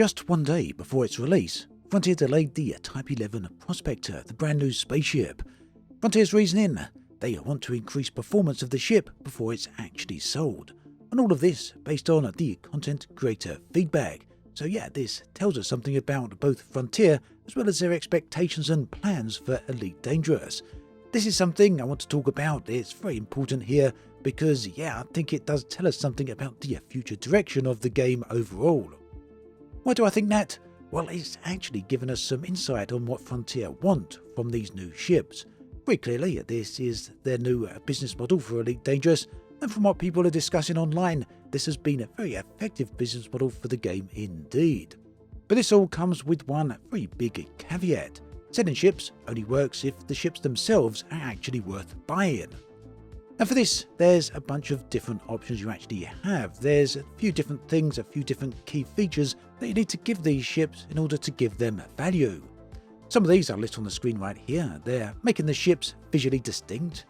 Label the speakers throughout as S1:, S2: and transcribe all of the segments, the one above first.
S1: Just one day before its release, Frontier delayed the Type 11 Prospector, the brand new spaceship. Frontier's reasoning: they want to increase performance of the ship before it's actually sold. And all of this based on the content creator feedback. So yeah, this tells us something about both Frontier as well as their expectations and plans for Elite Dangerous. This is something I want to talk about. It's very important here because yeah, I think it does tell us something about the future direction of the game overall. Why do I think that? Well, it's actually given us some insight on what Frontier want from these new ships. Very clearly, this is their new business model for Elite Dangerous, and from what people are discussing online, this has been a very effective business model for the game indeed. But this all comes with one very big caveat. Selling ships only works if the ships themselves are actually worth buying. And for this, there's a bunch of different options you actually have. There's a few different things, a few different key features that you need to give these ships in order to give them value. Some of these are listed on the screen right here. They're making the ships visually distinct,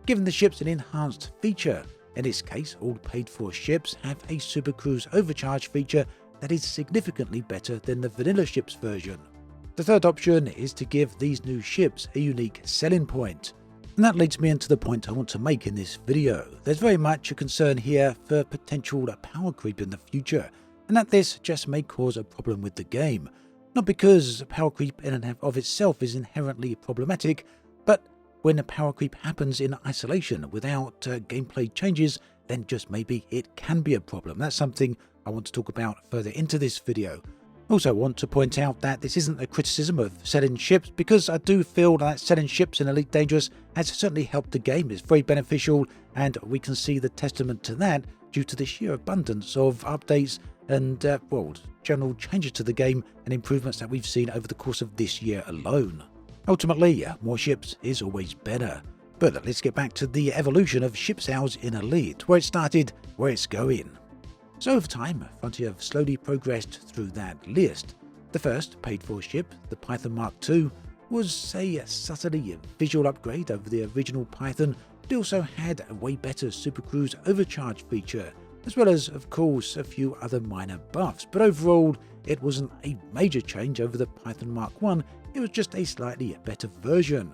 S1: giving the ships an enhanced feature. In this case, all paid-for ships have a Super Cruise overcharge feature that is significantly better than the vanilla ships version. The third option is to give these new ships a unique selling point. And that leads me into the point I want to make in this video. There's very much a concern here for potential power creep in the future, and that this just may cause a problem with the game. Not because power creep in and of itself is inherently problematic, but when a power creep happens in isolation without gameplay changes, then just maybe it can be a problem. That's something I want to talk about further into this video. Also want to point out that this isn't a criticism of selling ships, because I do feel that selling ships in Elite Dangerous has certainly helped the game. It's very beneficial, and we can see the testament to that due to the sheer abundance of updates and general changes to the game and improvements that we've seen over the course of this year alone. Ultimately, more ships is always better. But let's get back to the evolution of ship sales in Elite, where it started, where it's going. So over time, Frontier have slowly progressed through that list. The first paid-for ship, the Python Mark II, was a subtly visual upgrade over the original Python, but it also had a way better Super Cruise overcharge feature, as well as, of course, a few other minor buffs. But overall, it wasn't a major change over the Python Mark I, it was just a slightly better version.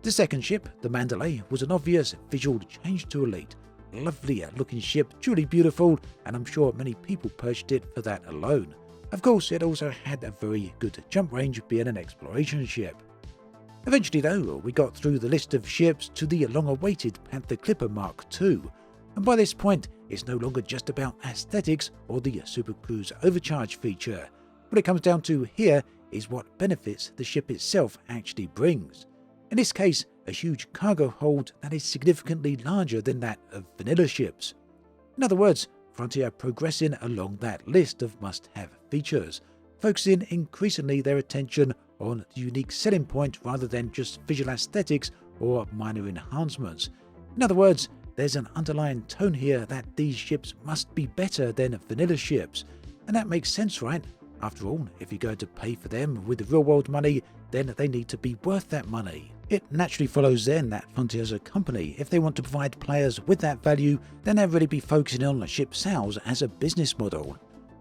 S1: The second ship, the Mandalay, was an obvious visual change to Elite. Lovely looking ship, truly beautiful, and I'm sure many people purchased it for that alone. Of course, it also had a very good jump range, being an exploration ship. Eventually though, we got through the list of ships to the long-awaited Panther Clipper Mark II, and by this point, it's no longer just about aesthetics or the Super Cruise overcharge feature. What it comes down to here is what benefits the ship itself actually brings. In this case, a huge cargo hold that is significantly larger than that of vanilla ships. In other words, Frontier are progressing along that list of must-have features, focusing increasingly their attention on the unique selling point rather than just visual aesthetics or minor enhancements. In other words, there's an underlying tone here that these ships must be better than vanilla ships, and that makes sense, right? After all, if you're going to pay for them with real-world money, then they need to be worth that money. It naturally follows then that Frontier as a company, if they want to provide players with that value, then they'll really be focusing on ship sales as a business model.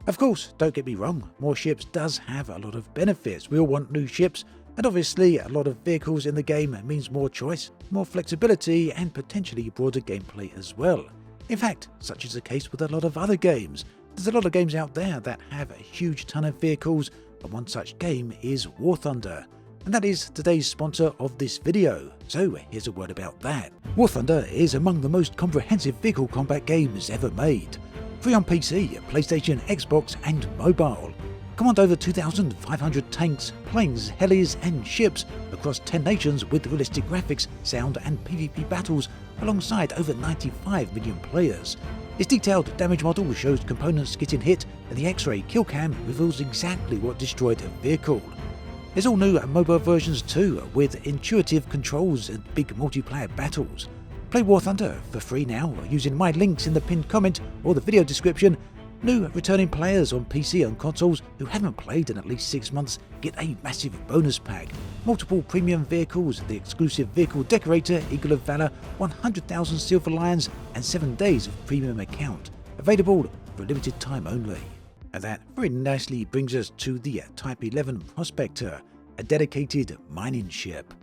S1: Of course, don't get me wrong, more ships does have a lot of benefits. We all want new ships, and obviously a lot of vehicles in the game means more choice, more flexibility, and potentially broader gameplay as well. In fact, such is the case with a lot of other games. There's a lot of games out there that have a huge ton of vehicles, and one such game is War Thunder. And that is today's sponsor of this video, so here's a word about that. War Thunder is among the most comprehensive vehicle combat games ever made. Free on PC, PlayStation, Xbox and mobile. Command over 2,500 tanks, planes, helis and ships across 10 nations with realistic graphics, sound and PvP battles alongside over 95 million players. Its detailed damage model shows components getting hit, and the X-ray kill cam reveals exactly what destroyed a vehicle. There's all new mobile versions too, with intuitive controls and big multiplayer battles. Play War Thunder for free now using my links in the pinned comment or the video description. New returning players on PC and consoles who haven't played in at least 6 months get a massive bonus pack, multiple premium vehicles, the exclusive vehicle decorator, Eagle of Valor, 100,000 Silver Lions and 7 days of premium account. Available for a limited time only. And that very nicely brings us to the Type 11 Prospector, a dedicated mining ship.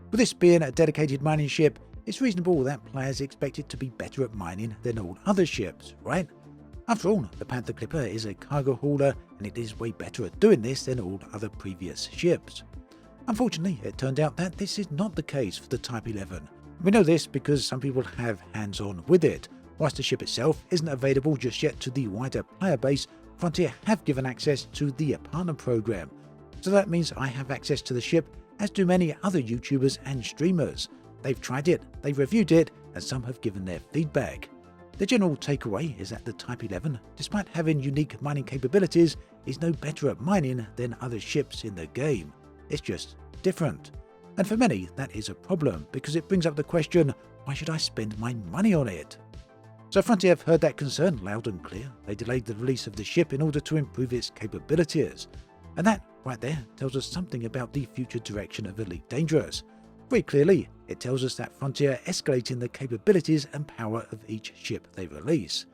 S1: With this being a dedicated mining ship, it's reasonable that players expect it to be better at mining than all other ships, right? After all, the Panther Clipper is a cargo hauler and it is way better at doing this than all other previous ships. Unfortunately, it turned out that this is not the case for the Type 11. We know this because some people have hands-on with it. Whilst the ship itself isn't available just yet to the wider player base, Frontier have given access to the partner program. So that means I have access to the ship, as do many other YouTubers and streamers. They've tried it, they've reviewed it, and some have given their feedback. The general takeaway is that the Type 11, despite having unique mining capabilities, is no better at mining than other ships in the game. It's just different. And for many, that is a problem, because it brings up the question, why should I spend my money on it? So Frontier have heard that concern loud and clear. They delayed the release of the ship in order to improve its capabilities. And that, right there, tells us something about the future direction of Elite Dangerous. Very clearly, it tells us that Frontier are escalating the capabilities and power of each ship they release.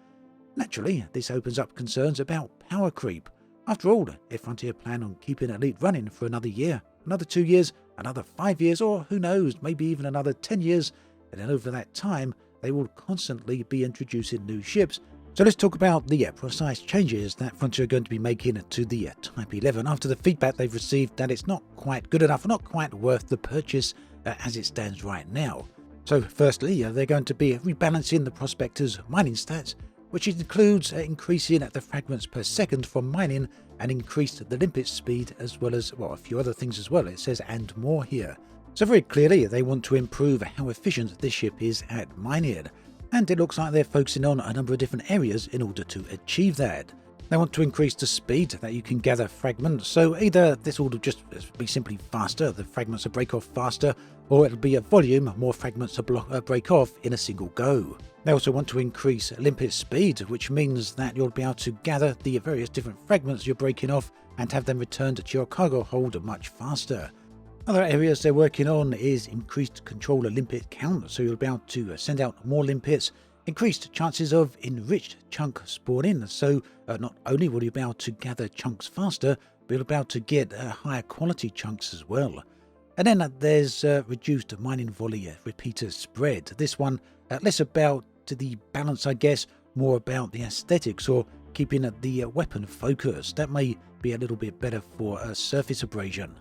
S1: Naturally, this opens up concerns about power creep. After all, if Frontier plan on keeping Elite running for another year, another 2 years, another 5 years, or who knows, maybe even another 10 years, and then over that time, they will constantly be introducing new ships. So let's talk about the precise changes that Frontier are going to be making to the Type 11 after the feedback they've received that it's not quite good enough, not quite worth the purchase as it stands right now. So firstly, they're going to be rebalancing the Prospector's mining stats, which includes increasing the fragments per second from mining and increased the limpet speed, as well as, well, a few other things as well. It says and more here. So very clearly they want to improve how efficient this ship is at mining, and it looks like they're focusing on a number of different areas in order to achieve that. They want to increase the speed that you can gather fragments, so either this will just be simply faster, the fragments will break off faster, or it'll be a volume, more fragments to break off in a single go. They also want to increase limpet speed, which means that you'll be able to gather the various different fragments you're breaking off and have them returned to your cargo hold much faster. Other areas they're working on is increased controller limpet count, so you'll be able to send out more limpets, increased chances of enriched chunk spawning, so not only will you be able to gather chunks faster, but you'll be able to get higher quality chunks as well. And then there's reduced mining volley repeater spread. This one less about the balance, I guess, more about the aesthetics or keeping the weapon focus. That may be a little bit better for surface abrasion.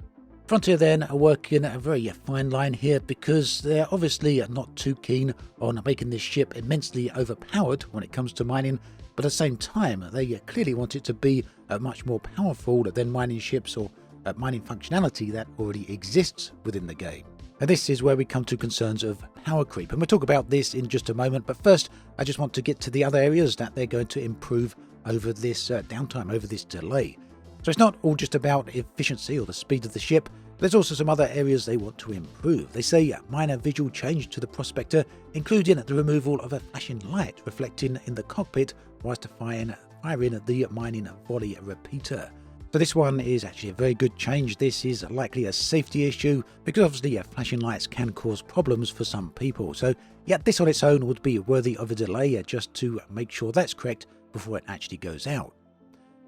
S1: Frontier then are working a very fine line here because they're obviously not too keen on making this ship immensely overpowered when it comes to mining, but at the same time they clearly want it to be much more powerful than mining ships or mining functionality that already exists within the game. And this is where we come to concerns of power creep, and we'll talk about this in just a moment, but first I just want to get to the other areas that they're going to improve over this downtime, over this delay. So it's not all just about efficiency or the speed of the ship, there's also some other areas they want to improve. They say minor visual change to the Prospector, including the removal of a flashing light reflecting in the cockpit whilst firing the mining volley repeater. So this one is actually a very good change. This is likely a safety issue because obviously flashing lights can cause problems for some people. So yeah, this on its own would be worthy of a delay just to make sure that's correct before it actually goes out.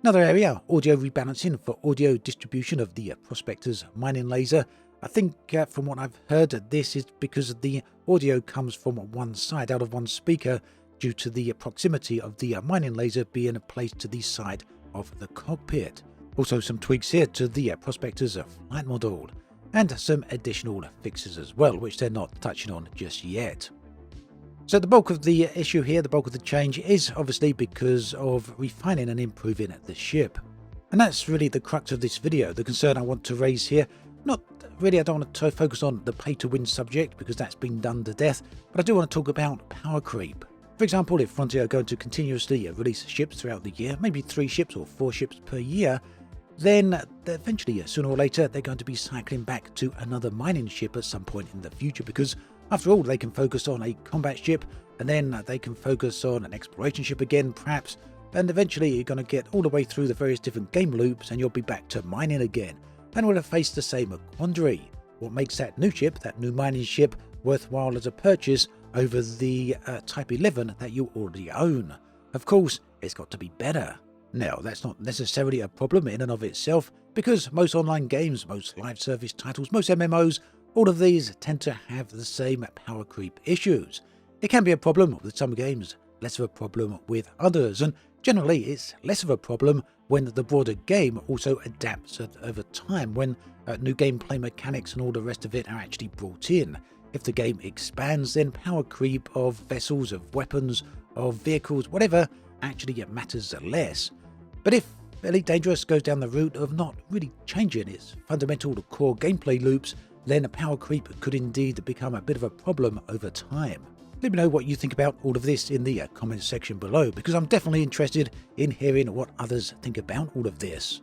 S1: Another area, audio rebalancing for audio distribution of the Prospector's mining laser. I think from what I've heard, this is because the audio comes from one side, out of one speaker, due to the proximity of the mining laser being placed to the side of the cockpit. Also some tweaks here to the Prospector's flight model, and some additional fixes as well, which they're not touching on just yet. So the bulk of the issue here, the bulk of the change is obviously because of refining and improving the ship. And that's really the crux of this video, the concern I want to raise here. Not really, I don't want to focus on the pay to win subject because that's been done to death, but I do want to talk about power creep. For example, if Frontier are going to continuously release ships throughout the year, maybe 3 ships or 4 ships per year, then eventually, sooner or later, they're going to be cycling back to another mining ship at some point in the future because after all, they can focus on a combat ship, and then they can focus on an exploration ship again, perhaps, and eventually you're going to get all the way through the various different game loops and you'll be back to mining again, and will have faced the same quandary. What makes that new ship, that new mining ship, worthwhile as a purchase over the Type 11 that you already own? Of course, it's got to be better. Now, that's not necessarily a problem in and of itself, because most online games, most live service titles, most MMOs, all of these tend to have the same power creep issues. It can be a problem with some games, less of a problem with others, and generally it's less of a problem when the broader game also adapts over time, when new gameplay mechanics and all the rest of it are actually brought in. If the game expands, then power creep of vessels, of weapons, of vehicles, whatever, actually it matters less. But if Elite Dangerous goes down the route of not really changing its fundamental core gameplay loops, then power creep could indeed become a bit of a problem over time. Let me know what you think about all of this in the comments section below, because I'm definitely interested in hearing what others think about all of this.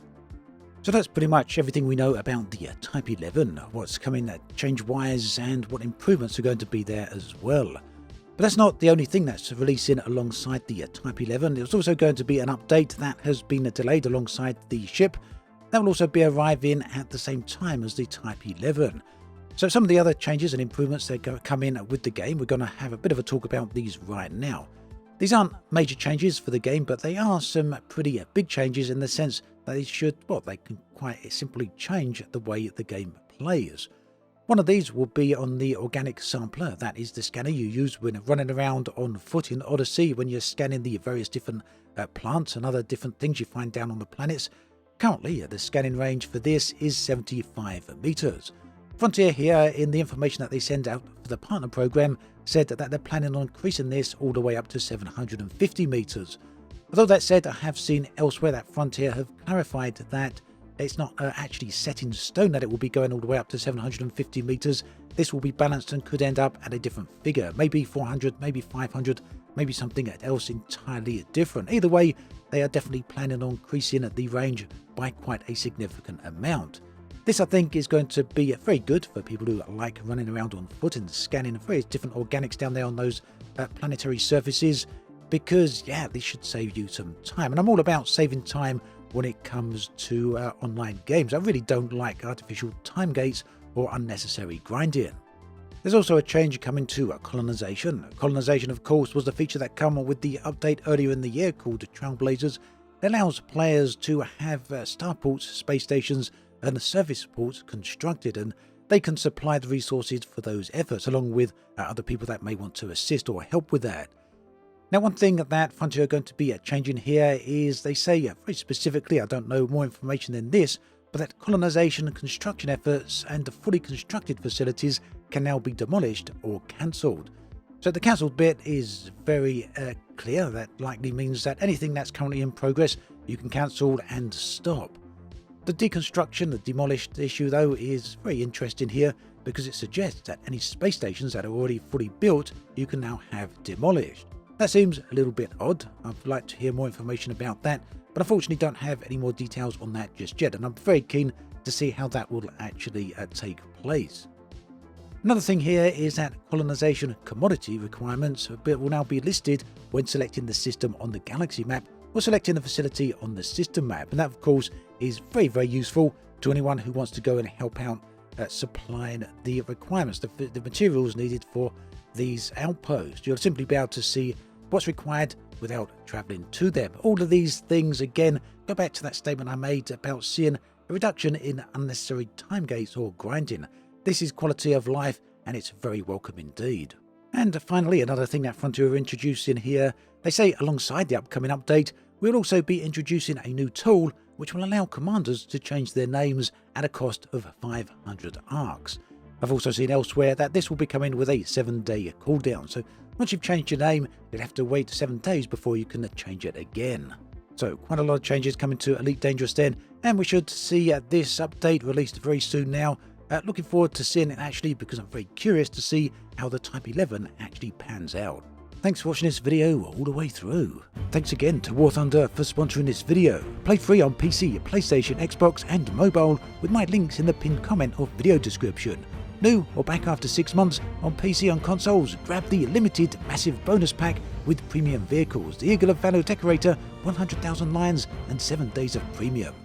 S1: So that's pretty much everything we know about the Type 11, what's coming change-wise and what improvements are going to be there as well. But that's not the only thing that's releasing alongside the Type 11. There's also going to be an update that has been delayed alongside the ship. That will also be arriving at the same time as the Type 11. So some of the other changes and improvements that come in with the game, we're going to have a bit of a talk about these right now. These aren't major changes for the game, but they are some pretty big changes in the sense that they can quite simply change the way the game plays. One of these will be on the organic sampler. That is the scanner you use when running around on foot in Odyssey when you're scanning the various different plants and other different things you find down on the planets. Currently, the scanning range for this is 75 meters. Frontier here, in the information that they send out for the partner program, said that they're planning on increasing this all the way up to 750 meters. Although that said, I have seen elsewhere that Frontier have clarified that it's not actually set in stone that it will be going all the way up to 750 meters. This will be balanced and could end up at a different figure, maybe 400, maybe 500, maybe something else entirely different. Either way, they are definitely planning on increasing the range by quite a significant amount. This, I think, is going to be very good for people who like running around on foot and scanning various different organics down there on those planetary surfaces, because, yeah, this should save you some time. And I'm all about saving time when it comes to online games. I really don't like artificial time gates or unnecessary grinding. There's also a change coming to colonization. Colonization, of course, was the feature that came with the update earlier in the year called Trailblazers. It allows players to have starports, space stations, and service ports constructed, and they can supply the resources for those efforts, along with other people that may want to assist or help with that. Now, one thing that Frontier are going to be changing here is, they say very specifically, I don't know more information than this, but that colonization and construction efforts and the fully constructed facilities can now be demolished or cancelled. So the cancelled bit is very clear. That likely means that anything that's currently in progress, you can cancel and stop. The deconstruction, the demolished issue, though, is very interesting here, because it suggests that any space stations that are already fully built, you can now have demolished. That seems a little bit odd. I'd like to hear more information about that, but unfortunately don't have any more details on that just yet, and I'm very keen to see how that will actually take place. Another thing here is that colonization commodity requirements will now be listed when selecting the system on the galaxy map or selecting the facility on the system map, and that, of course, is very, very useful to anyone who wants to go and help out supplying the requirements, the materials needed for these outposts. You'll simply be able to see what's required without travelling to them. All of these things, again, go back to that statement I made about seeing a reduction in unnecessary time gates or grinding. This is quality of life, and it's very welcome indeed. And finally, another thing that Frontier are introducing here, they say alongside the upcoming update, we'll also be introducing a new tool which will allow commanders to change their names at a cost of 500 arcs. I've also seen elsewhere that this will be coming with a 7-day cooldown, so once you've changed your name, you'll have to wait 7 days before you can change it again. So quite a lot of changes coming to Elite Dangerous then, and we should see this update released very soon now. Looking forward to seeing it actually, because I'm very curious to see how the Type 11 actually pans out. Thanks for watching this video all the way through. Thanks again to War Thunder for sponsoring this video. Play free on PC, PlayStation, Xbox and mobile with my links in the pinned comment or video description. New or back after 6 months on PC and consoles, grab the limited massive bonus pack with premium vehicles, the Eagle of Valor Decorator, 100,000 lions and 7 days of premium.